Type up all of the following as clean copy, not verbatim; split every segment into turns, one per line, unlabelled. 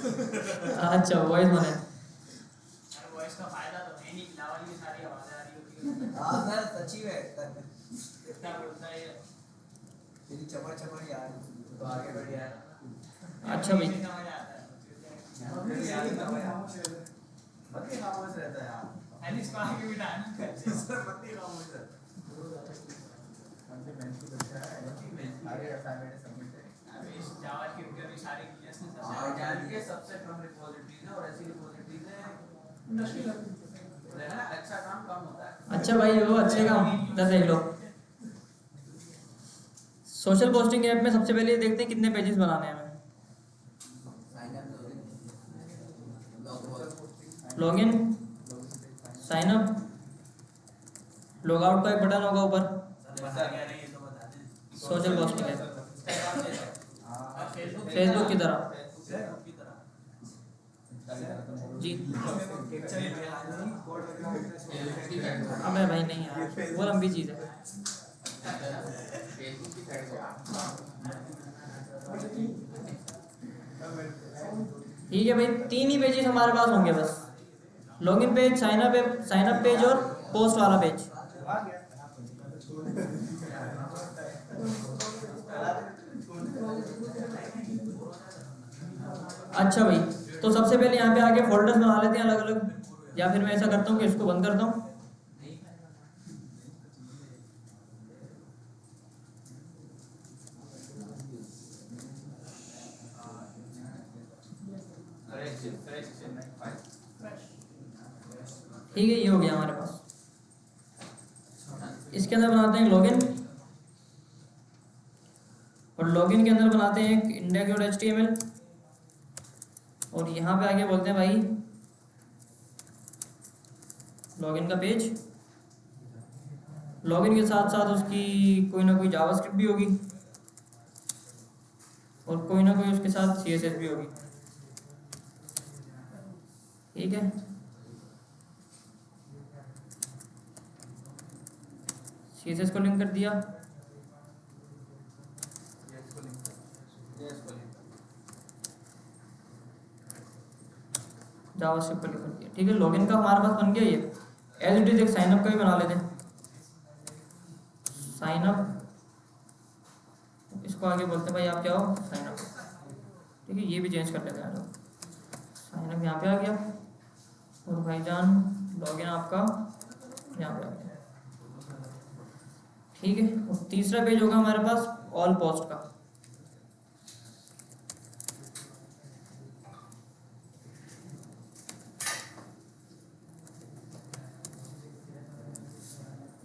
अच्छा वॉइस मैंने
वॉइस का फायदा तो है नहीं, लावल की सारी आवाजें आ रही होती है।
हाँ सर सच्ची में
इतना बोलता है
तेरी चमड़ चमड़ यार तो आगे बढ़ यार।
अच्छा भाई
समझ आता है।
मत खामोश रहता है यार।
एलिस को आगे बिठा ना
सर मत खामोश रहता आगे असाइनमेंट सबमिट है।
अबे इस जावा के ऊपर भी सारे क्लास में
हाँ जान के सबसे कम रिपोजिटरीज है और ऐसी रिपोजिटरीज है इंडस्ट्री लेना अच्छा काम कम होता है।
अच्छा भाई वो अच्छे काम इधर देख लो। सोशल पोस्टिंग ऐप में सबसे पहले ये देखते हैं कितने पेजेस बनाने हैं हमें। Login, sign up, log out का एक बटन होगा ऊपर। सोशल पोस्टिंग है फेसबुक की तरह जी। अबे भाई नहीं यार वो लंबी चीज़ है। ठीक है भाई 3 ही पेजेस हमारे पास होंगे बस, login page, sign up page और पोस्ट वाला पेज। अच्छा भाई तो सबसे पहले यहाँ पे आके फोल्डर्स बना लेते हैं अलग अलग, या फिर मैं ऐसा करता हूँ कि इसको बंद करता हूँ। ठीक है ये हो गया हमारे पास। इसके अंदर बनाते हैं लॉगिन और लॉगिन के अंदर बनाते हैं एक index.html और यहाँ पे आके बोलते हैं भाई लॉगिन का पेज। लॉगिन के साथ साथ उसकी कोई ना कोई जावास्क्रिप्ट भी होगी और कोई ना कोई उसके साथ CSS भी होगी। ठीक है CSS को लिंक कर दिया, जावास्क्रिप्ट को लिंक कर दिया। ठीक है लॉगिन का हमारे पास बन गया। ये एज इट इज एक साइन अप का भी बना लेते हैं। साइन अप, इसको आगे बोलते हैं भाई आप क्या हो साइन अप। ठीक है ये भी चेंज कर लेते हैं। साइन अप यहाँ पे आ गया और भाईजान लॉगिन आपका यहाँ पे आ गया। ठीक है और तीसरा पेज होगा हमारे पास ऑल पोस्ट का।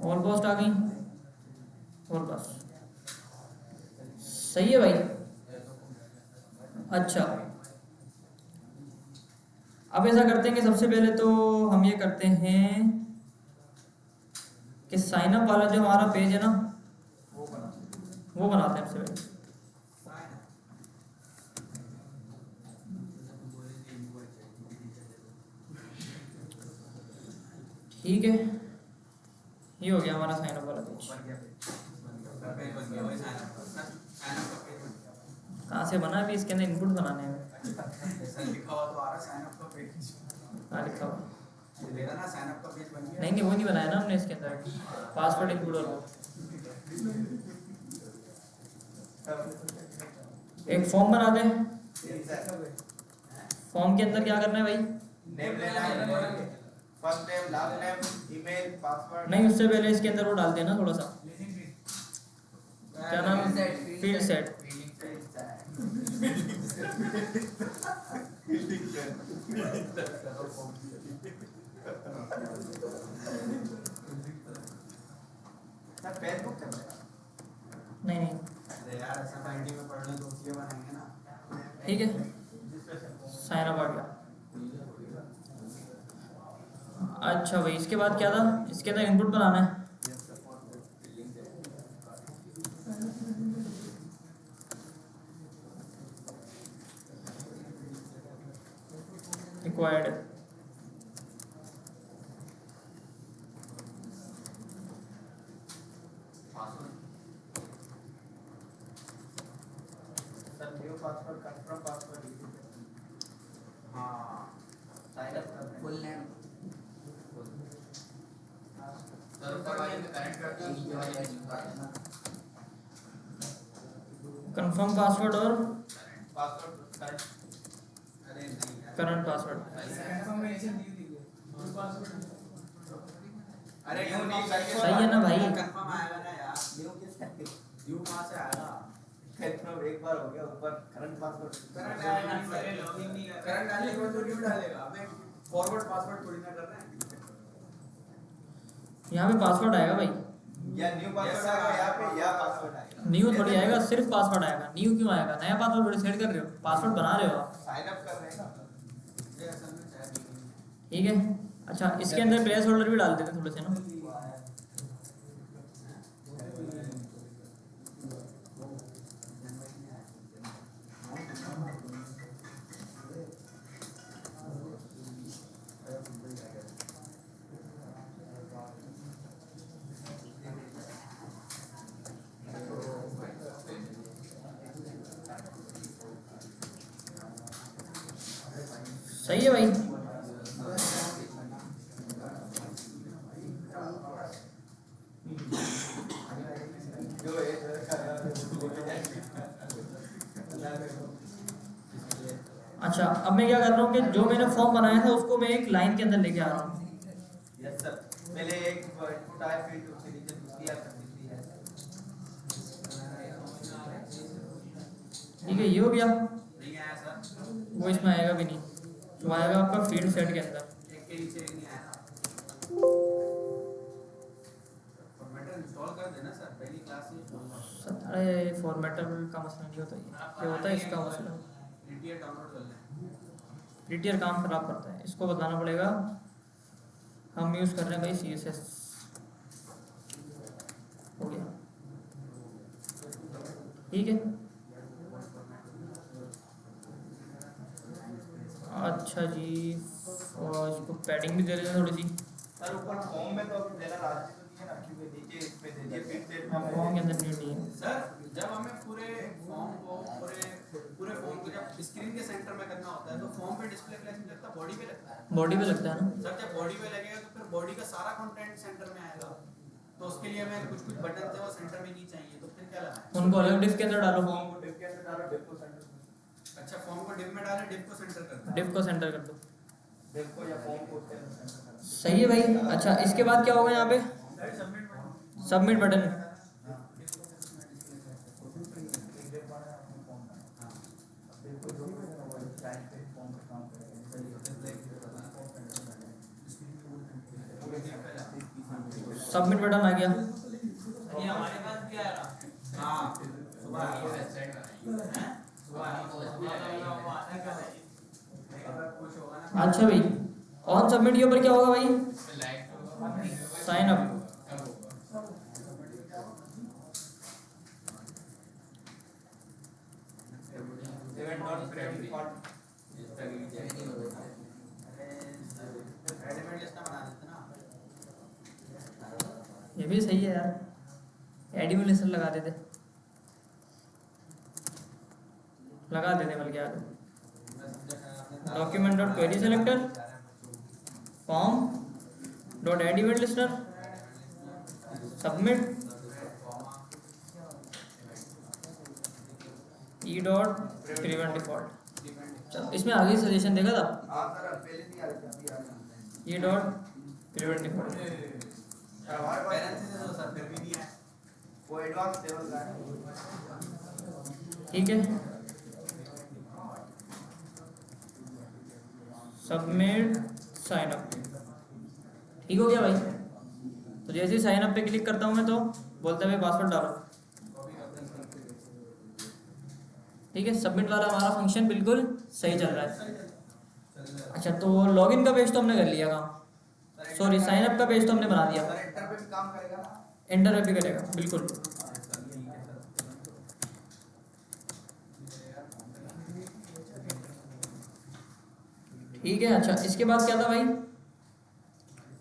ऑल पोस्ट आ गई और बस सही है भाई। अच्छा अब ऐसा करते हैं कि सबसे पहले तो हम ये करते हैं कि साइन अप वाला जो हमारा पेज है ना वो बनाते हैं सबसे पहले। ठीक है ये हो गया हमारा साइन अप वाला पेज। कहाँ से बना अभी इसके अंदर इनपुट बनाने हैं। हाँ लिखा हुआ नहीं वो नहीं बनाया ना हमने इसके अंदर पासवर्ड इनपुट और एक फॉर्म बना दें। फॉर्म के अंदर क्या करना है भाई,
first name last name email password.
नहीं उससे पहले इसके अंदर वो डाल देना थोड़ा सा क्या नाम फील्ड सेट। नहीं
यार सोसाइटी में पढ़ने तो उसके बनाएंगे ना।
ठीक है साइन अप आ गया। अच्छा भाई इसके बाद क्या था, इसके अंदर इनपुट बनाना है। रिक्वायर्ड
हाँ
साइन अप कर
फुल नेम सर्वर वाले में कनेक्ट करते हैं ये वाले
कंफर्म पासवर्ड और
पासवर्ड करंट अरे नहीं यार
करंट पासवर्ड।
कंफर्मेशन दी थी और पासवर्ड
अरे
सही है ना भाई?
कंफर्म आएगा ना यार
न्यू किसका
न्यू कहां से आएगा
कंफर्म एक बार हो गया ऊपर करंट पासवर्ड
करंट आएगा नहीं पहले लॉगिन नहीं कर करंट डालने के बाद तो न्यू डालेगा हमें फॉरवर्ड पासवर्ड थोड़ी ना कर रहे हैं
यहाँ पे पासवर्ड आएगा भाई,
या न्यू पासवर्ड आएगा यहाँ पे या पासवर्ड आएगा।
न्यू थोड़ी आएगा, सिर्फ पासवर्ड आएगा। न्यू क्यों आएगा? नया पासवर्ड थोड़ी सेट कर रहे हो, पासवर्ड बना रहे हो आप।
साइन अप कर रहे हैं ना।
ये असल में शायद
ठीक है। अच्छा, इसके अंदर प्लेस होल्डर भी डाल देते थोड़े से ना। सही है भाई। अच्छा, अब मैं क्या कर रहा हूँ कि जो मैंने फॉर्म बनाया था उसको मैं एक लाइन के अंदर लेके आ रहा हूँ।
यस सर, पहले एक इनपुट आया फिर उसके नीचे दूसरी आ सकती है।
ठीक है, ये हो गया।
नहीं आया सर
वो इसमें आएगा भी नहीं, वो आएगा आपका फील्ड सेट के अंदर।
एक के नीचे एक नहीं आया फॉर्मेटर इंस्टॉल कर देना सर पहली क्लास में
अरे फॉर्मेटर का मसला नहीं होता, ये होता है इसका मसला।
प्रीटियर डाउनलोड कर लें
प्रीटियर काम खराब करता है, इसको बताना पड़ेगा। हम यूज़ कर रहे हैं भाई CSS। हो गया, ठीक है। अच्छा जी, और इसको पैडिंग भी दे देते हैं थोड़ी सी।
सर ऊपर फॉर्म में तो अभी देना रास्ते तो नहीं है ना, क्योंकि नीचे इस पे दे दिए फिर से हम
फॉर्म के अंदर नहीं है।
सर जब हमें पूरे फॉर्म को जब स्क्रीन के सेंटर में करना होता है तो फॉर्म पे डिस्प्ले प्लेस में लगता है बॉडी पे लगता है
बॉडी पे लगता है ना
सर। जब बॉडी पे लगेगा तो फिर बॉडी का सारा कंटेंट सेंटर में आएगा, तो उसके लिए हमें कुछ बटन थे वो सेंटर में नहीं चाहिए, तो फिर क्या लगाएं?
उनको अलग डिस्क के अंदर डालो।
फॉर्म को डिव के अंदर डालो, डिव को सेंटर में।
अच्छा फॉर्म को डिव में डालें, डिव को सेंटर कर दें।
डिव को सेंटर कर दो।
डिव को या फॉर्म को उसके अंदर सेंटर कर दो।
सही है भाई। अच्छा, इसके बाद क्या होगा यहाँ पे? Submit button. सबमिट बटन आ गया।
ये हमारे पास भी आएगा। हां सुबह आ गया वेबसाइट बनाई है सुबह आ।
अच्छा भाई, ऑन सबमिट के ऊपर क्या होगा भाई? Sign up.
Event dot prevent default
readymade list बना देते ना।
ये भी सही है यार, एडिमिनेशन लगा देते बल्कि यार। Document dot query selector form dot add event listener submit e dot prevent default. चलो, इसमें आगे सजेशन देगा था।
हां सर पहले नहीं आ रही अभी आ रही
ई डॉट प्रिवेंट डिफॉल्ट।
हमारे पास
पैरेंथेसिस तो सर फिर भी नहीं है
वो एडवांस लेवल का है।
ठीक है, सबमिट साइन अप। ठीक हो गया भाई। तो जैसे ही साइन अप पे क्लिक करता हूँ मैं तो बोलता है भाई पासवर्ड डालो। ठीक है, सबमिट वाला हमारा फंक्शन बिल्कुल सही चल रहा है। अच्छा, तो लॉगिन का पेज तो हमने कर लिया काम, सॉरी साइन अप का पेज तो हमने बना दिया।
सर एंटर पे भी काम करेगा ना?
एंटर पे भी करेगा बिल्कुल। ठीक है। अच्छा, इसके बाद क्या था भाई?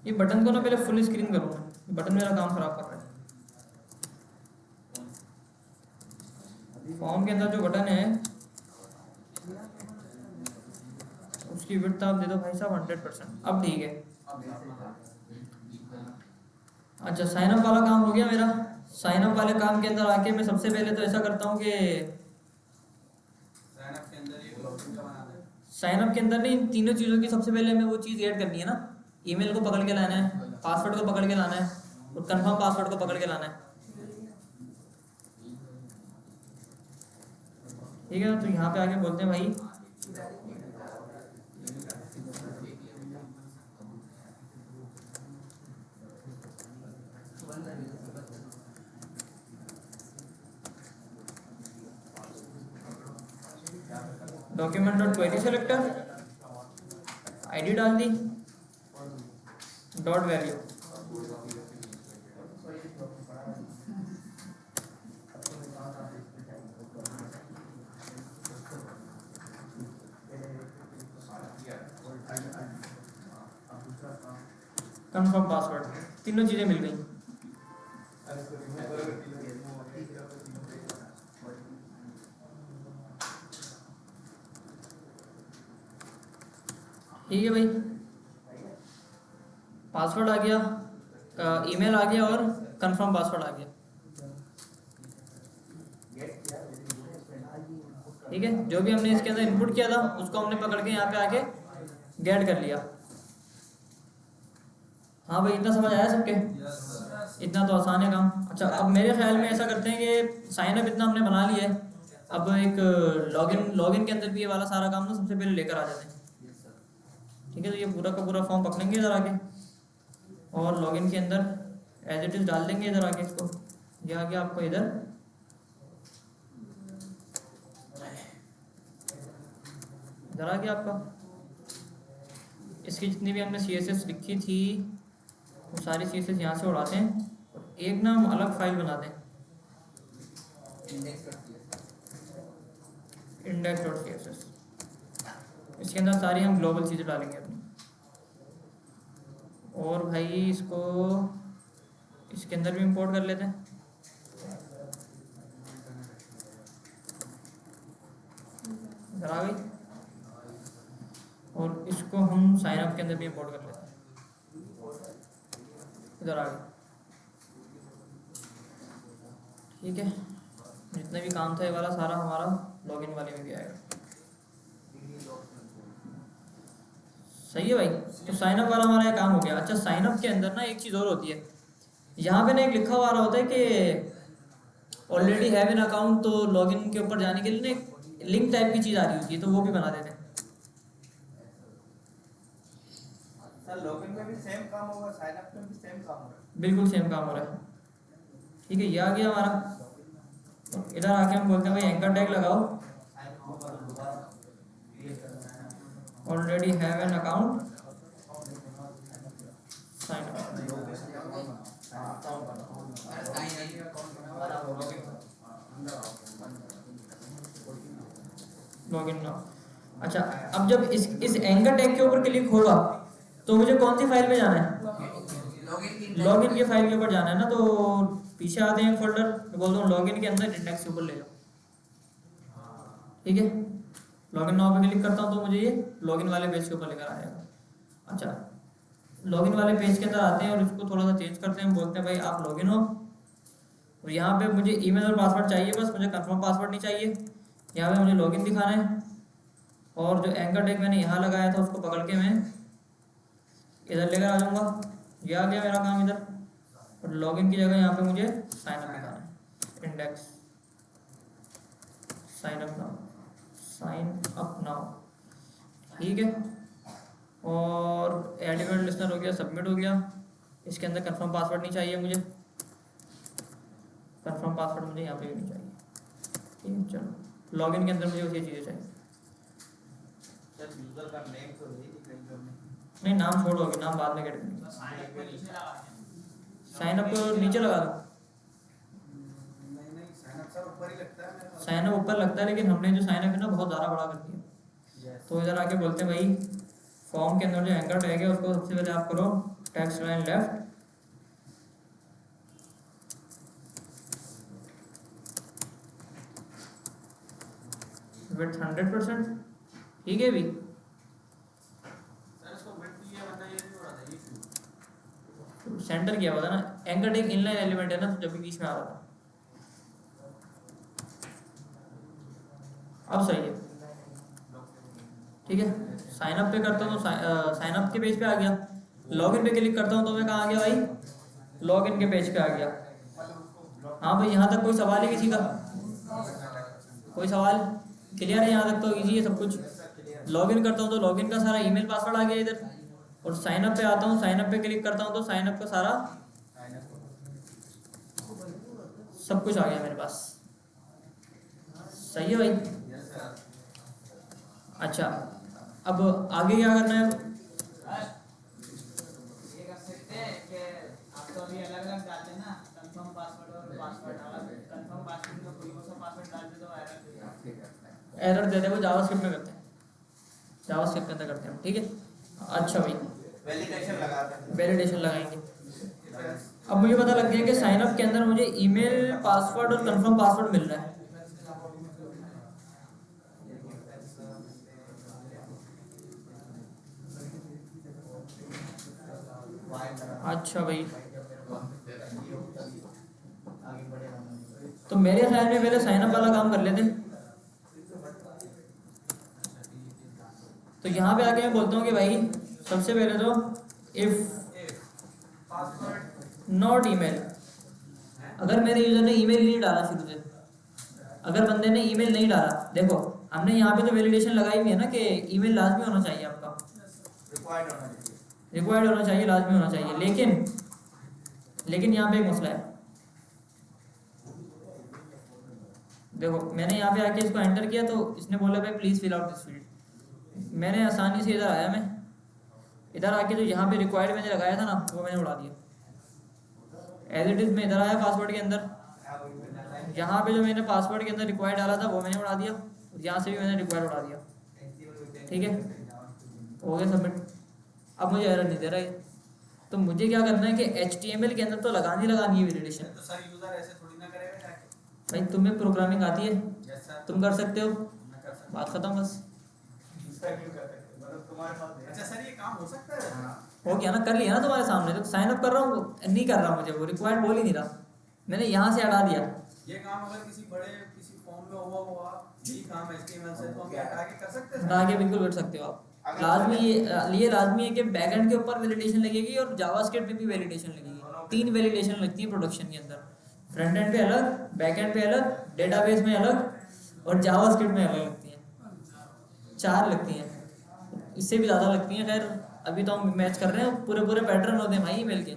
ये बटन को ना पहले फुल स्क्रीन करूँगा, बटन मेरा काम खराब कर रहा है। फॉर्म के अंदर जो बटन है इसकी विड्थ आप दे दो भाई साहब 100%। अब ठीक है। अच्छा साइन अप वाला काम हो गया मेरा। साइन अप वाले काम के अंदर आके मैं सबसे पहले तो ऐसा करता हूँ कि
साइन अप के अंदर एक लॉगिन का बनाना है।
साइन अप के अंदर नहीं, इन तीनों चीज़ों की सबसे पहले हमें वो चीज़ ऐड करनी है ना। ईमेल को पकड़ के लाना है, पासवर्ड को पकड़ के लाना है और कंफर्म पासवर्ड को पकड़ के लाना है। ठीक है, तो यहाँ पे आके बोलते हैं भाई document dot query selector, ID डाल दी, डॉट वैल्यू। कंफर्म पासवर्ड, तीनों चीजें मिल गई। ठीक है भाई, पासवर्ड आ गया, ईमेल आ गया और कंफर्म पासवर्ड आ गया। ठीक है, जो भी हमने इसके अंदर इनपुट किया था उसको हमने पकड़ के यहाँ पे आके गेट कर लिया। हाँ भाई, इतना समझ आया सबके? इतना तो आसान है काम। अच्छा, अब मेरे ख्याल में ऐसा करते हैं कि साइन अप इतना हमने बना लिया है, अब एक लॉगिन के अंदर भी ये वाला सारा काम ना सबसे पहले लेकर आ जाते हैं। ठीक है, तो ये पूरा का पूरा फॉर्म पकड़ेंगे इधर आके और लॉगिन के अंदर एज इट इज डाल देंगे इधर आके इसको। ये आ गया आपको इधर, इधर आ गया आपका। इसकी जितनी भी हमने CSS लिखी थी वो सारी CSS यहाँ से उड़ाते हैं और एक ना हम अलग फाइल बनाते हैं, index.css। इसके अंदर सारी हम ग्लोबल चीज़ें डालेंगे अपनी। और भाई इसको इसके अंदर भी इंपोर्ट कर लेते हैं। इधर आ गई और इसको हम साइन अप के अंदर भी इंपोर्ट कर लेते हैं। इधर आ गई। ठीक है, जितने भी काम था ये वाला सारा हमारा लॉगिन वाले में भी आएगा। सही है भाई, तो साइन अप वाला हमारा ये काम हो गया। अच्छा, साइन अप के अंदर ना एक चीज़ और होती है, यहाँ पे ना एक लिखा हुआ आ रहा होता है कि ऑलरेडी हैव एन अकाउंट, तो लॉगिन के ऊपर जाने के लिए ना एक लिंक टाइप की चीज़ आ रही होती है, तो वो भी बना देते हैं।
सर लॉगिन में भी सेम काम होगा, साइन अप में भी सेम काम होगा? बिल्कुल
सेम काम हो रहा है। ठीक है, ये आ गया हमारा। तो इधर आके हम बोलते हैं भाई एंकर टैग लगाओ, already have an account sign up, login now. अच्छा, अब जब इस एंकर टैग के ऊपर क्लिक होगा तो मुझे कौन सी फाइल में जाना है? लॉगिन की फाइल के ऊपर जाना है ना। तो पीछे आते हैं फोल्डर, बोलता हूँ लॉगिन के अंदर इंडेक्स के ऊपर ले जाओ। ठीक है, लॉगिन नाउ पे क्लिक करता हूँ तो मुझे ये लॉगिन वाले पेज के ऊपर लेकर आएगा। अच्छा, लॉगिन वाले पेज के अंदर आते हैं और इसको थोड़ा सा चेंज करते हैं, बोलते हैं भाई आप लॉगिन हो और यहाँ पे मुझे ईमेल और पासवर्ड चाहिए, बस मुझे कंफर्म पासवर्ड नहीं चाहिए। यहाँ पे मुझे लॉगिन दिखाना है और जो एंकर टैग मैंने यहाँ लगाया था उसको पकड़ के मैं इधर लेकर आ जाऊँगा। ये आ गया मेरा काम इधर। और लॉगिन की जगह यहाँ पे मुझे साइन अप दिखाना है, index sign up now, sign up now. ठीक है, और एड इवेंट लिस्टनर हो गया, सबमिट हो गया। इसके अंदर कंफर्म पासवर्ड नहीं चाहिए मुझे, कंफर्म पासवर्ड मुझे यहाँ पे भी नहीं चाहिए। ठीक है, चलो लॉगिन के अंदर मुझे उसी चीज़ें चाहिए।
यूजर का नेम तो
नहीं, नाम छोड़ोगे, नाम बाद में कैट करेंगे। साइन अप को नीचे लगा दो।
नहीं, साइन अप सर ऊपर ही लगता है मेरे पास।
साइन अप ऊपर लगता है, लेकिन हमने जो साइन अप है ना बहुत ज़्यादा बड़ा कर दिया। तो इधर आके बोलते हैं भाई फॉर्म के अंदर जो एंकर टैग है उसको सबसे पहले आप करो टेक्स्ट लाइन लेफ्ट, विड्थ 100%। ठीक है भी, सेंटर किया हुआ था ना, एंकर टैग इनलाइन एलिमेंट है ना, तो जब भी बीच में आ रहा था। अब सही है, ठीक है। साइन अप पे करता हूँ तो साइन अप के पेज पे आ गया, लॉगिन पे क्लिक करता हूँ तो मैं कहाँ आ गया भाई, लॉगिन के पेज पे आ गया। हाँ भाई, यहाँ तक कोई सवाल है किसी का? कोई सवाल? क्लियर है यहाँ तक? तो इजी है सब कुछ। लॉगिन करता हूँ तो लॉगिन का सारा ईमेल पासवर्ड आ गया इधर, और साइन अप पे आता हूँ, साइन अप पे क्लिक करता हूँ तो साइन अप का सारा सब कुछ आ गया मेरे पास। सही है भाई? अच्छा, अब आगे क्या करना है?
ये कर सकते हैं कि आप तो अभी अलग अलग डालते हैं ना, कंफर्म पासवर्ड और पासवर्ड अलग। कंफर्म पासवर्ड में कोई सा पासवर्ड डाल दे तो
एरर देते हैं, वो जावास्क्रिप्ट में करते हैं, जावास्क्रिप्ट के अंदर करते हैं, ठीक है। अच्छा भाई, वैलिडेशन लगाएंगे। अब मुझे पता लग गया कि साइन अप के अंदर मुझे ईमेल पासवर्ड और कंफर्म पासवर्ड मिल रहा है। अच्छा भाई, तो मेरे ख्याल में पहले साइन अप वाला काम कर लेते हैं। तो यहाँ पे आके मैं बोलता हूँ कि भाई सबसे पहले तो इफ नॉट ईमेल, अगर मेरे यूजर ने ईमेल नहीं डाला शुरू से, अगर बंदे ने ईमेल नहीं डाला, देखो हमने यहाँ पे तो वैलिडेशन लगाई हुई है ना कि ईमेल लाजमी होना चाहिए आपका, रिक्वायर्ड होना चाहिए, लाजमी होना चाहिए। लेकिन यहाँ पे एक मसला है। देखो मैंने यहाँ पे आके इसको एंटर किया तो इसने बोला भाई please fill out this field. मैंने आसानी से इधर आया, मैं इधर आके जो यहाँ पे रिक्वायर्ड मैंने लगाया था ना, वो मैंने उड़ा दिया। एज इट इज़ मैं इधर आया पासवर्ड के अंदर, यहाँ पे जो मैंने पासवर्ड के अंदर रिक्वायर्ड डाला था वो मैंने उड़ा दिया, यहाँ से भी मैंने रिक्वायर्ड उड़ा दिया, ठीक है, हो गया सबमिट। अब मुझे एरर नहीं दे रहा है, तो मुझे क्या करना है कि HTML के अंदर तो लगानी है वैलिडेशन।
तो सर यूजर ऐसे थोड़ी ना करेगा जाके।
भाई तुम्हें प्रोग्रामिंग आती है,
यस सर,
तुम कर सकते हो,
मैं कर सकता
बात खत्म बस।
हूं। अच्छा सर, ये काम हो सकता है?
हो गया ना, कर लिया ना तुम्हारे सामने। तो साइन अप कर रहा हूँ, नहीं कर रहा, मुझे वो रिक्वायर्ड बोल ही नहीं रहा, मैंने यहाँ से हटा दिया।
ये काम अगर किसी फॉर्म में हुआ यही काम HTML से, तो हम हटा के कर सकते हैं?
हटा के बिल्कुल कर सकते हो आप। लाजमी ये लाजमी है कि बैकएंड के ऊपर वैलिडेशन लगेगी और जावास्क्रिप्ट पे भी वैलिडेशन लगेगी। 3 वैलिडेशन लगती है प्रोडक्शन के अंदर, फ्रंट एंड पे अलग, बैक एंड पे अलग, डेटाबेस में अलग और जावास्क्रिप्ट में अलग लगती हैं। 4 लगती हैं, इससे भी ज़्यादा लगती हैं। खैर अभी तो हम मैच कर रहे हैं, पूरे पैटर्न होते हैं भाई ईमेल के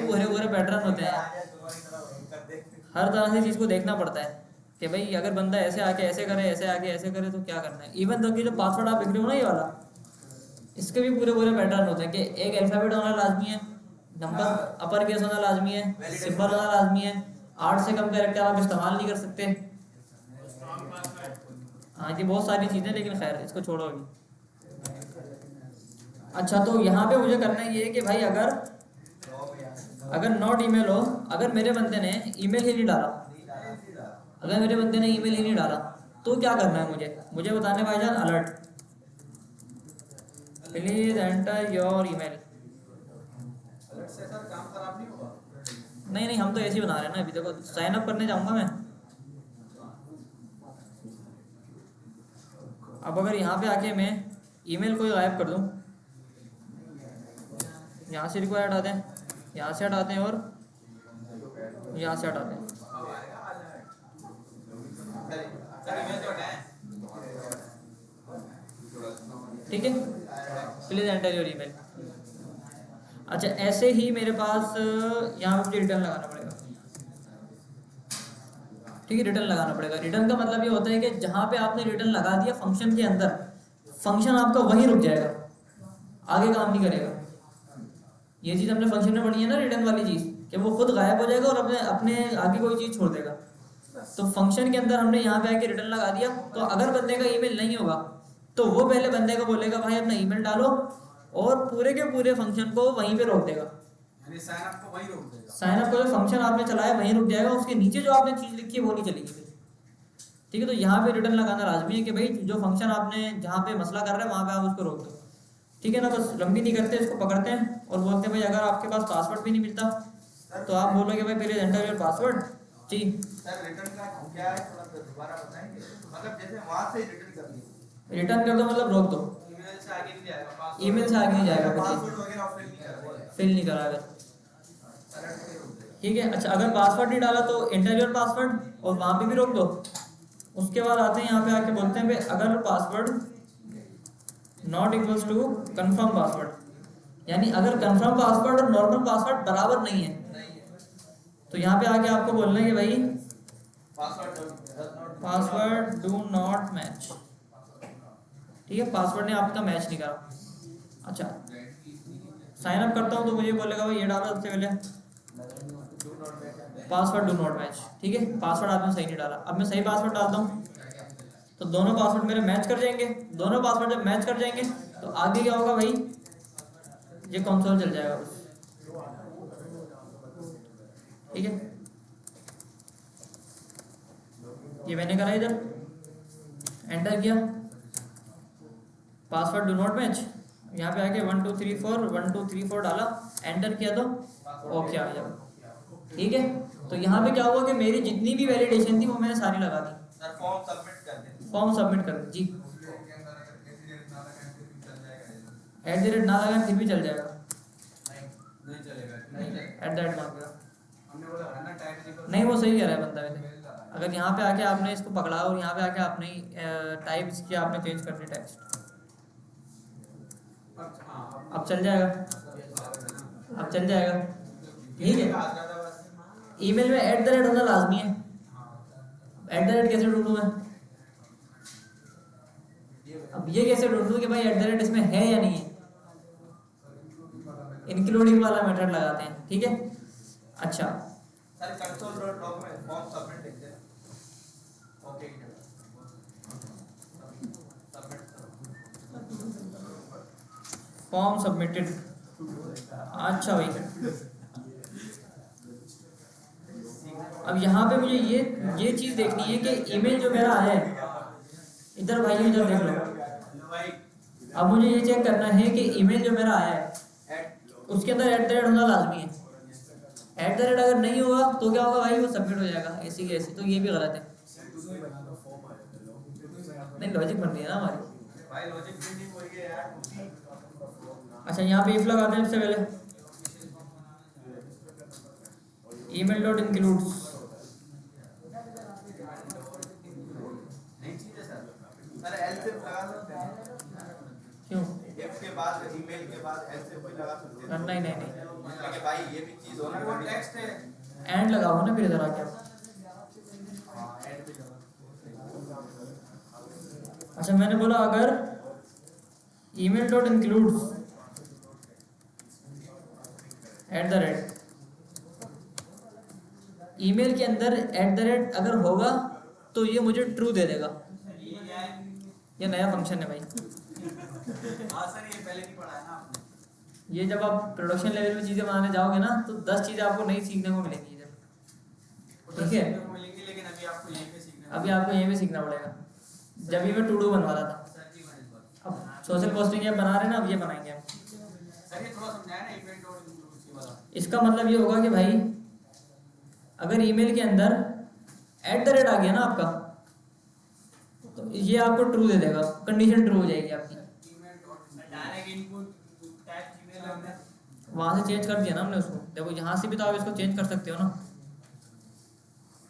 पूरे पैटर्न होते हैं। हर तरह से चीज़ को देखना पड़ता है कि भाई अगर बंदा ऐसे आके ऐसे करे, ऐसे आके ऐसे करे तो क्या करना है। इवन तो कि जो पासवर्ड आप लिख रहे हो ना ये वाला, इसके भी पूरे पैटर्न होते हैं कि एक अल्फ़ाबेट होना लाजमी है, नंबर अपर केस होना लाजमी है, सिंबल होना लाजमी है, 8 से कम कैरेक्टर आप इस्तेमाल नहीं कर सकते। हाँ जी, बहुत सारी चीज़ें, लेकिन खैर इसको छोड़ो अभी। अच्छा, तो यहाँ पे मुझे करना ये है कि भाई अगर नॉट ईमेल हो, अगर मेरे बंदे ने ईमेल ही नहीं डाला, तो क्या करना है मुझे बताने भाईजान। Alert, please enter your email.
Alert से सर काम खराब नहीं होगा?
नहीं, हम तो ऐसे ही बना रहे हैं ना। अभी देखो साइन अप करने जाऊंगा मैं, अब अगर यहाँ पे आके मैं ईमेल को गायब कर दूँ, यहाँ से रिक्वायर्ड हटाते हैं, यहाँ से हटाते हैं और यहाँ से हटाते हैं, ठीक है। Please enter your email. अच्छा, ऐसे ही मेरे पास यहाँ पे मुझे रिटर्न लगाना पड़ेगा, ठीक है, रिटर्न लगाना पड़ेगा। रिटर्न का मतलब ये होता है कि जहाँ पे आपने रिटर्न लगा दिया फंक्शन के अंदर, फंक्शन आपका वहीं रुक जाएगा, आगे काम नहीं करेगा। ये चीज़ हमने फंक्शन में पढ़ी है ना, रिटर्न वाली चीज़, कि वो खुद गायब हो जाएगा और अपने आगे कोई चीज़ छोड़ देगा। तो फंक्शन के अंदर हमने यहाँ पे आके रिटर्न लगा दिया, तो अगर बंदे का ईमेल नहीं होगा तो वो पहले बंदे को बोलेगा भाई अपना ईमेल डालो, और पूरे के पूरे फंक्शन को वहीं पे रोक देगा।
यानी साइन अप को वहीं रोक देगा।
साइन अप का जो फंक्शन आपने चलाया वहीं रुक जाएगा, उसके नीचे जो आपने चीज़ लिखी है वो नहीं चलेगी फिर, ठीक है। तो यहाँ पे रिटर्न लगाना लाजमी है कि भाई जो फंक्शन आपने जहाँ पे मसला कर रहे हैं वहाँ पे आप उसको रोक दो, ठीक है ना। बस लंबी नहीं करते, इसको पकड़ते हैं और बोलते हैं भाई अगर आपके पास पासवर्ड भी नहीं मिलता तो आप बोलोगे भाई पहले एंटर योर पासवर्ड। जी
सर रिटर्न का क्या है, थोड़ा सा दोबारा बताएंगे? मतलब जैसे वहां से रिटर्न कर दिया,
रिटर्न कर दो मतलब रोक दो,
ईमेल से आगे नहीं जाएगा, पासवर्ड
ईमेल से आगे नहीं जाएगा,
पासवर्ड वगैरह फिल नहीं कर
फिल नहीं कराएगा।
रहे।
ठीक है। अच्छा अगर पासवर्ड नहीं डाला तो एंटर योर पासवर्ड और वहाँ पे भी रोक दो। उसके बाद आते हैं यहाँ पे आके बोलते हैं भाई अगर password not equals to confirm password, यानी अगर कंफर्म पासवर्ड और नॉर्मल पासवर्ड बराबर नहीं है तो यहाँ पे आके आपको बोलना है कि भाई पासवर्ड डू नॉट मैच। ठीक है, पासवर्ड ने आपका मैच नहीं करा। अच्छा साइन अप करता हूँ तो मुझे बोलेगा भाई ये डालो सबसे पहले पासवर्ड डू नॉट मैच। ठीक है, पासवर्ड आपने सही नहीं डाला। अब मैं सही पासवर्ड डालता हूँ तो दोनों पासवर्ड मेरे मैच कर जाएंगे। दोनों पासवर्ड जब मैच कर जाएंगे तो आगे क्या होगा भाई, ये कंसोल चल जाएगा बस। ठीक है, ये मैंने करा इधर एंटर किया पासवर्ड डू नॉट मैच, यहाँ पे आके 1 2 3 4 1 2 3 4 डाला, एंटर किया तो ओके आ गया। ठीक है, तो यहाँ पे क्या हुआ कि मेरी जितनी भी वैलिडेशन थी वो मैंने सारी लगा दी।
सर फॉर्म सबमिट कर दें,
फॉर्म सबमिट कर दी जी। @ ना लगाएं फिर भी चल जाएगा,
नहीं चलेगा,
@ मांगेगा।
हमने बोला है ना टाइप इक्वल,
नहीं वो सही कह रहा है बंदा वैसे। अगर यहाँ पे आके आपने इसको पकड़ा और यहाँ पे आके आपने टाइप इसकी आपने चेंज कर दी टेक्स्ट, अब चल जाएगा, अब चल जाएगा। ठीक है, ईमेल में @ होना लाजमी है। @ कैसे ढूंढूं मैं? अब ये कैसे ढूंढूं कि भाई @ इसमें है या नहीं है? इंक्लूडिंग वाला मेथड लगाते हैं। ठीक है, अच्छा
सर console.log में फॉर्म सबमिट लिख दें। Okay
form submitted. अच्छा भाई, अब यहाँ पे मुझे ये चीज़ देखनी है कि ईमेल जो मेरा है, इधर भाई इधर देख लो। अब मुझे ये चेक करना है कि ईमेल जो मेरा आया है उसके अंदर @ होना लाजमी है। @ अगर नहीं होगा तो क्या होगा भाई, वो सबमिट हो जाएगा ऐसी की ऐसी। तो ये भी गलत है। नहीं लॉजिक बन रही है ना हमारी।
भाई लॉजिक प्रिंटिंग हो गई यार।
अच्छा यहाँ पे इफ लगाते हैं सबसे पहले email डॉट इंक्लूड्स।
नहीं चाहिए सर, सर एल्सिफ लगा सकते हैं।
क्यों?
इफ के बाद ईमेल के बाद एल्सिफ भी लगा सकते हैं।
नहीं नहीं नहीं,
लेकिन भाई ये भी चीज होना
वो टेक्स्ट है,
एंड लगाओ ना फिर इधर आके।
हां ऐड भी लगा।
अच्छा मैंने बोला अगर email डॉट इंक्लूड्स @ ईमेल के अंदर @ अगर होगा तो ये मुझे ट्रू दे देगा। ये नया फंक्शन है भाई।
हाँ सर ये पहले नहीं पढ़ा है ना आपने।
ये जब आप प्रोडक्शन लेवल में चीज़ें बनाने जाओगे ना तो 10 चीज़ें आपको नई सीखने को मिलेंगी इधर। ठीक है,
मिलेंगे, लेकिन अभी आपको यहीं पे सीखना है।
अभी आपको यहीं पे सीखना पड़ेगा। जब भी मैं टू डू बनवा रहा था,
सर जी मैंने इस बार,
अब सोशल पोस्टिंग ऐप बना रहे हैं ना, अब ये बनाएंगे हम।
सर ये थोड़ा समझाया ना इवेंट और इंक्लूसिव वाला।
इसका मतलब ये होगा कि भाई अगर ईमेल के अंदर @ आ गया ना आपका तो ये आपको ट्रू दे देगा, कंडीशन ट्रू हो जाएगी आपकी।
डायरेक्ट इनपुट टाइप जीमेल हमने
वहाँ से चेंज कर दिया ना हमने उसको। देखो यहाँ से भी तो आप इसको चेंज कर सकते हो ना।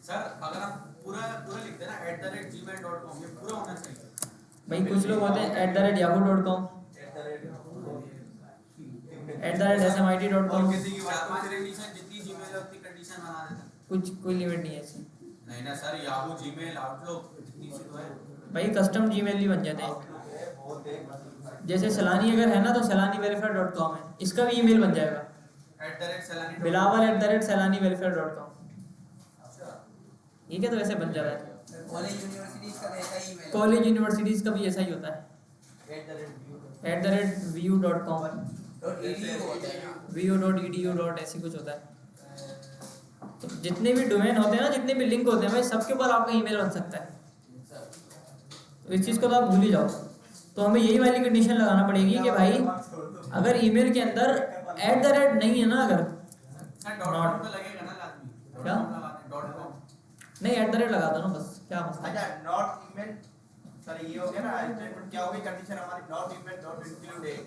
सर अगर आप पूरा पूरा लिख देना @gmail.com, ये पूरा होना चाहिए।
भाई कुछ लोग होते हैं @yahoo.com, @smit.com,
और किसी की बात में कंडीशन जितनी जीमेल है उतनी कंडीशन बना देता है।
कुछ कोई लिमिट नहीं है ऐसी।
नहीं ना सर, याहू, जीमेल, आउटलुक जितनी सी तो है।
भाई कस्टम जीमेल भी बन जाते हैं। जैसे सलानी अगर है ना तो salaniverify.com है, इसका भी ईमेल बन जाएगा
@salani.
बिलावल @salaniverify.com। ठीक है, तो ऐसे बन जा रहा है।
कॉलेज यूनिवर्सिटीज का ऐसा ही ईमेल,
कॉलेज यूनिवर्सिटीज़ का भी ऐसा ही होता है, @vu.com,
.edu होता है ना।
vu.edu. ऐसी कुछ होता है। तो जितने भी डोमेन होते हैं ना, जितने भी लिंक होते हैं भाई, सबके ऊपर आपका ईमेल बन सकता है। तो इस चीज़ को तो आप भूल ही जाओ। तो हमें यही वाली कंडीशन लगाना पड़ेगी कि भाई अगर ईमेल के अंदर एट द रेट नहीं है ना, अगर
डॉट कॉम तो लगेगा ना लाजमी।
क्या?
डॉट कॉम
नहीं एट द रेट लगा दो ना बस, क्या मसला
अच्छा
है?
नॉट ईमेल, सर ये हो गया ना स्टेटमेंट, क्या हो गई कंडीशन हमारी, नॉट ईमेल डॉट इंक्लूडेड।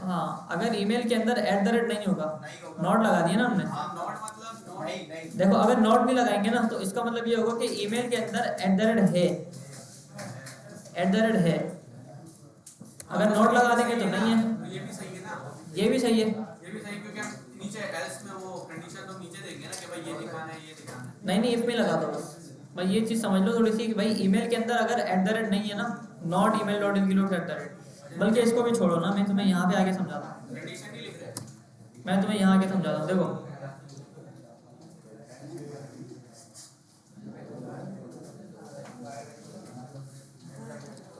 हाँ, अगर ईमेल के अंदर एट द रेट नहीं होगा,
नहीं होगा।
नॉट लगा दिया ना हमने।
हाँ नॉट मतलब नॉट
नहीं नहीं
देखो अगर नॉट भी लगाएंगे ना तो इसका मतलब ये होगा कि ईमेल के अंदर एट द रेट है, एट द रेट है। अगर नॉट लगा देंगे तो नहीं है।
ये भी सही है ना,
ये भी सही है।
ये भी सही, क्योंकि हम नीचे एल्स में वो कंडीशन तो नीचे देंगे ना कि भाई ये दिखाना है ये दिखाना है।
नहीं नहीं, इसमें लगा दो बस। भाई ये चीज़ समझ लो थोड़ी सी कि भाई ईमेल के अंदर अगर एट द रेट नहीं है ना, not email dot include eight the rate, बल्कि इसको भी छोड़ो ना, मैं तुम्हें यहाँ पे आगे समझाता हूँ।
कंडीशन ही लिख रहे हैं।
मैं तुम्हें यहाँ आगे समझाता हूँ, देखो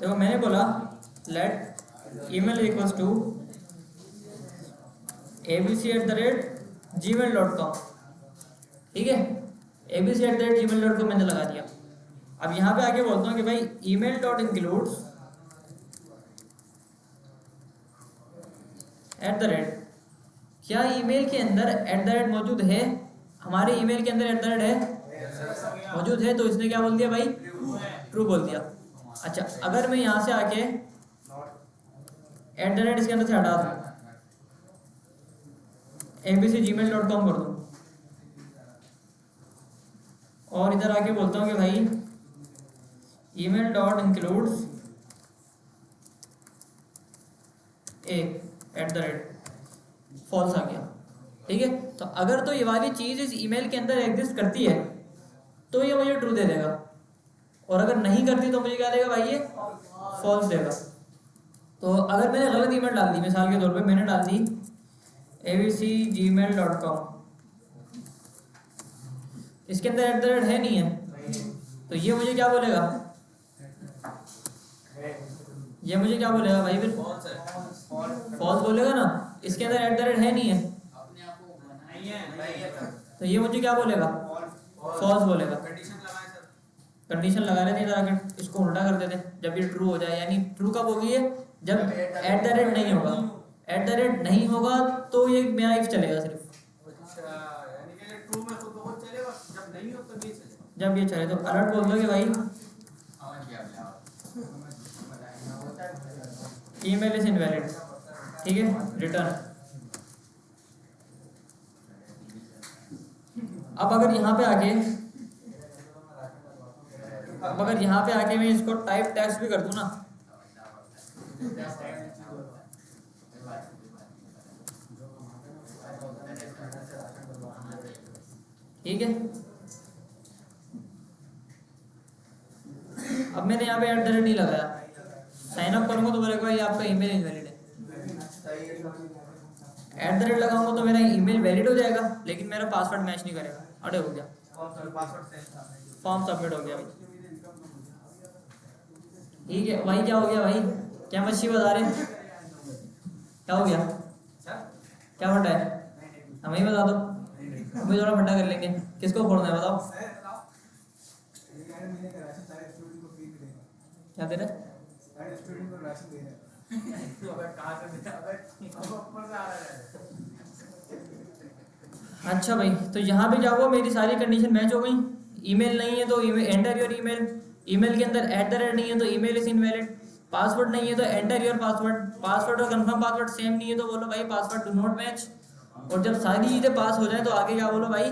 देखो मैंने बोला late email equals to abc@gmail.com, ठीक है। abc@gmail.com मैंने लगा दिया। अब यहाँ पे आके बोलता हूँ कि भाई email dot includes at the rate, क्या ईमेल के अंदर एट द रेट मौजूद है? हमारे ईमेल के अंदर एट द रेट है, मौजूद है, तो इसने क्या बोल दिया भाई? ट्रू बोल दिया। अच्छा, अगर मैं यहाँ से आके एट द रेट इसके अंदर से हटा दूँ, abc@gmail.com कर दूँ, और इधर आके बोलता हूँ कि भाई email dot includes at the rate, false आ गया, ठीक है। तो अगर तो ये वाली चीज़ इस ईमेल के अंदर एग्जिस्ट करती है तो ये मुझे ट्रू दे देगा, और अगर नहीं करती तो मुझे क्या देगा भाई? ये फॉल्स देगा। तो अगर मैंने गलत ईमेल डाल दी, मिसाल के तौर पे मैंने डाल दी abc@gmail.com, इसके अंदर एट द रेट है नहीं है, तो ये मुझे क्या बोलेगा? ये मुझे क्या बोलेगा भाई? फिर
कौन सा है?
फॉल्स बोलेगा ना, इसके अंदर एट द रेट है नहीं है,
नहीं है।
तो ये मुझे क्या बोलेगा? फॉल्स बोलेगा।
कंडीशन लगाए सर।
कंडीशन लगा लेते हैं जरा कि इसको उल्टा कर देते हैं, जब ये ट्रू हो जाए, यानी ट्रू कब होगी? ये जब एट द रेट नहीं होगा। एट द रेट नहीं होगा तो ये मेरा इफ चलेगा सिर्फ,
अच्छा, यानी कि ट्रू में खुद बहुत चलेगा, जब नहीं हो तब ये चलेगा।
जब ये चले तो अलर्ट बोल दो कि भाई ईमेल इज इनवैलिड, ठीक है, रिटर्न। अब अगर यहाँ पे आके मैं इसको टाइप टेक्स्ट भी कर दूं ना, ठीक है। अब मैंने यहाँ पे एट द रेट नहीं लगाया, साइन अप करूंगा तो बोलेगा भाई आपका ईमेल इनवैलिड है। एट द रेट लगाऊंगा तो मेरा ईमेल वैलिड हो जाएगा, लेकिन मेरा पासवर्ड मैच नहीं करेगा। अरे हो गया, फॉर्म सबमिट हो गया भाई, ठीक है भाई। क्या हो गया भाई? क्या मच्छी बता रहे? क्या हो गया? क्या फटा है? हमें ही बता दो, हमें थोड़ा फटा कर लेंगे। किसको फोड़ना है बताओ? क्या दे रहे? अच्छा भाई, तो यहाँ पे क्या हुआ? मेरी सारी कंडीशन मैच हो गई। ईमेल नहीं है तो एंटर योर ईमेल, ईमेल के अंदर एट द रेट नहीं है तो ईमेल इज इनवैलिड, पासवर्ड नहीं है तो एंटर योर पासवर्ड, पासवर्ड और कंफर्म पासवर्ड सेम नहीं है तो बोलो भाई पासवर्ड डू नॉट मैच। और जब सारी चीज़ें पास हो जाए तो आगे क्या बोलो भाई?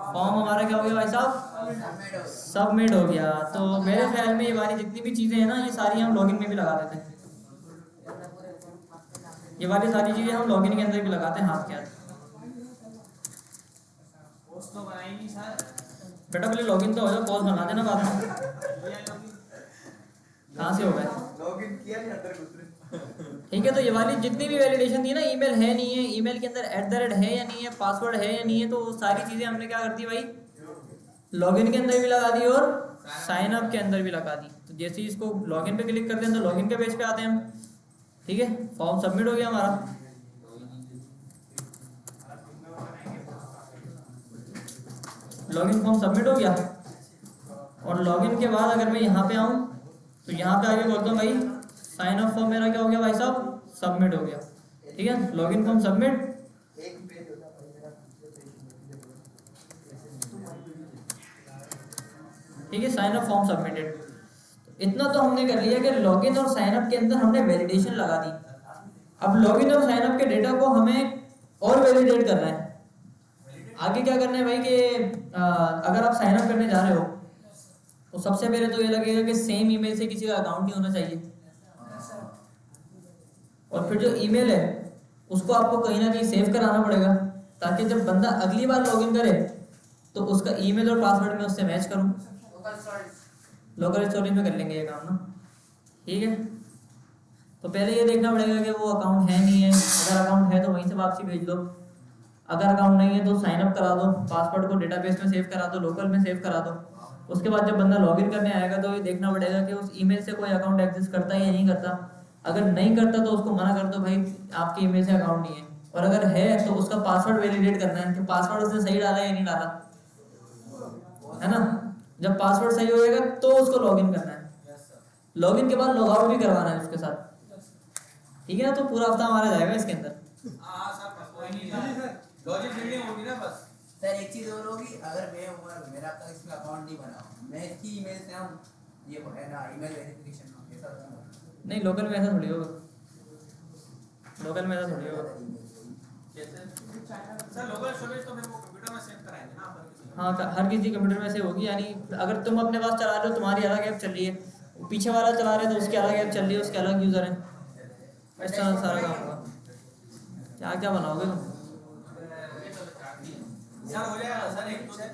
फॉर्म हमारा क्या हो गया भाई साहब? सबमिट हो गया। तो मेरे ख्याल में ये वाली जितनी भी चीज़ें हैं ना, ये सारी हम लॉगिन में भी लगा देते हैं। ये वाली सारी चीज़ें हम लॉगिन के अंदर भी लगाते हैं हाथ के हाथ।
पोस्ट तो बनाई नहीं सर।
बेटा पहले लॉगिन तो हो जाए, पोस्ट बना देना बाद में। कहाँ से हो गए?
लॉगिन किया नहीं, अंदर घुस रहे।
ठीक है, तो ये वाली जितनी भी वैलिडेशन थी ना, ईमेल है नहीं है, ईमेल के अंदर एट द रेट है या नहीं है, पासवर्ड है या नहीं है, तो सारी चीज़ें हमने क्या कर दी भाई? लॉगिन के अंदर भी लगा दी और साइन अप के अंदर भी लगा दी। तो जैसे ही इसको लॉगिन पे क्लिक करते हैं तो लॉगिन के पेज पे आते हैं हम, ठीक है। फॉर्म सबमिट हो गया हमारा। लॉगिन फॉर्म सबमिट हो गया, और लॉगिन के बाद अगर मैं यहाँ पे आऊँ तो यहाँ पे आगे बोलता हूँ भाई साइन अप फॉर्म मेरा क्या हो गया भाई साहब? सबमिट हो गया, ठीक है। लॉगिन फॉर्म सबमिट, ठीक है, साइन अप फॉर्म सबमिटेड। इतना तो हमने कर लिया कि लॉगिन और साइन अप के अंदर हमने वैलिडेशन लगा दी। अब लॉगिन और साइन अप के डेटा को हमें और वैलिडेट करना है। आगे क्या करना है भाई कि अगर आप साइन अप करने जा रहे हो तो सबसे पहले तो ये लगेगा कि सेम ईमेल से किसी का अकाउंट नहीं होना चाहिए, और फिर जो ईमेल है उसको आपको कहीं ना कहीं सेव कराना पड़ेगा, ताकि जब बंदा अगली बार लॉगिन करे तो उसका ईमेल और पासवर्ड में उससे मैच करूं। लोकल स्टोरेज में कर लेंगे ये काम ना, ठीक है। तो पहले ये देखना पड़ेगा कि वो अकाउंट है नहीं है। अगर अकाउंट है तो वहीं से वापसी भेज दो, अगर अकाउंट नहीं है तो साइन अप करा दो, पासवर्ड को डेटाबेस में सेव करा दो, लोकल में सेव करा दो। उसके बाद जब बंदा लॉगिन करने आएगा तो ये देखना पड़ेगा कि उस ईमेल से कोई अकाउंट एक्सेस करता है या नहीं करता। अगर नहीं करता तो उसको मना कर दो, भाई आपकी ईमेल से अकाउंट नहीं है। और अगर है तो उसका पासवर्ड वैलिडेट करना है कि पासवर्ड उसने सही डाला है या नहीं डाला, है ना। जब पासवर्ड सही हो जाएगा तो उसको लॉगिन करना है। लॉगिन के बाद लॉग आउट भी करवाना है उसके साथ, ठीक है ना। तो पूरा हफ्ता हमारा जाएगा इसके अंदर।
हाँ सर, कोई नहीं सर, लॉजिक बिल्डिंग होगी ना बस।
सर एक चीज और होगी, अगर मैं और मेरा अब तक इसमें अकाउंट नहीं बना, मैं इसकी ईमेल से हम ये है ना ईमेल वेरिफिकेशन ऐसा
नहीं, लोकल में ऐसा थोड़ी होगा, लोकल में ऐसा थोड़ी होगा।
कैसे सर, लोकल स्टोरेज तो फिर वो कंप्यूटर में सेव कराएंगे ना अपन किसी।
हाँ, हर किसी कंप्यूटर में से होगी। यानी अगर तुम अपने पास चला रहे हो, तुम्हारी अलग ऐप चल रही है, पीछे वाला चला रहे तो उसकी अलग ऐप चल रही है, उसके अलग यूज़र है, इस तरह सारा काम होगा। क्या क्या बनाओगे तुम?
सर हो जाएगा सर, 1-2 दिन